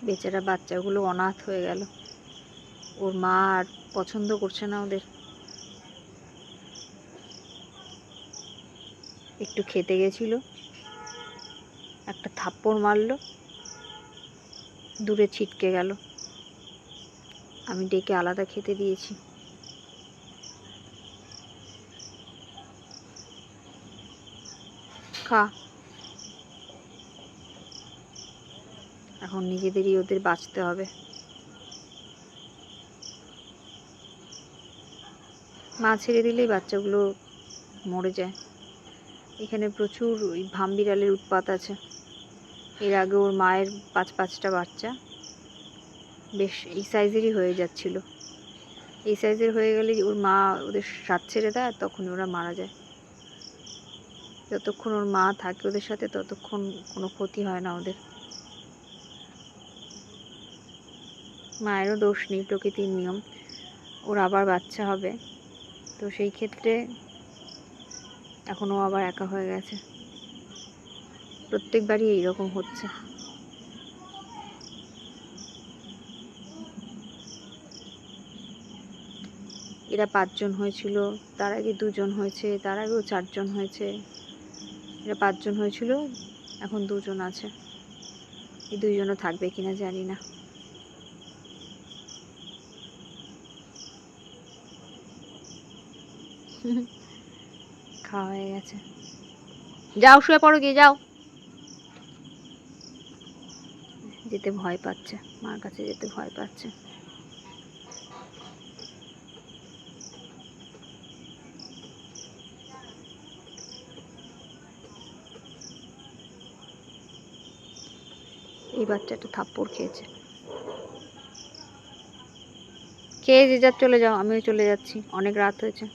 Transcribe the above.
বেচারা বাচ্চাগুলো অনাথ হয়ে গেল। ওর মা আর পছন্দ করছে না ওদের। একটু খেতে গেছিল, একটা থাপ্পড় মারলো, দূরে ছিটকে গেল। আমি ডেকে আলাদা খেতে দিয়েছি। খা। এখন নিজেদেরই ওদের বাঁচতে হবে। মা ছেড়ে দিলেই বাচ্চাগুলো মরে যায়। এখানে প্রচুর ওই ভামবিড়ালের উৎপাত আছে। এর আগে ওর মায়ের 5টা বাচ্চা বেশ এই সাইজেরই হয়ে যাচ্ছিল। এই সাইজের হয়ে গেলে ওর মা ওদের সাথ ছেড়ে দেয়, আর তখন ওরা মারা যায়। যতক্ষণ ওর মা থাকে ওদের সাথে ততক্ষণ কোনো ক্ষতি হয় না ওদের। মায়েরও দোষ নেই, প্রকৃতির নিয়ম। ওর আবার বাচ্চা হবে, তো সেই ক্ষেত্রে এখন ও আবার একা হয়ে গেছে। প্রত্যেকবারই এইরকম হচ্ছে। এরা 5 জন হয়েছিল, তার আগে 2 জন হয়েছে, তার আগেও 4 জন হয়েছে। এরা 5 জন হয়েছিল, এখন 2 জন আছে। এই 2 জনও থাকবে কিনা জানি না। খাওয়া হয়ে গেছে, যাও শুয়ে পড়ো গিয়ে, যাও। যেতে ভয় পাচ্ছে, মার কাছে যেতে ভয় পাচ্ছে। এই বাচ্চাটা থাপ্পড় খেয়েছে। খেয়ে যে যা চলে যাও, আমিও চলে যাচ্ছি, অনেক রাত হয়েছে।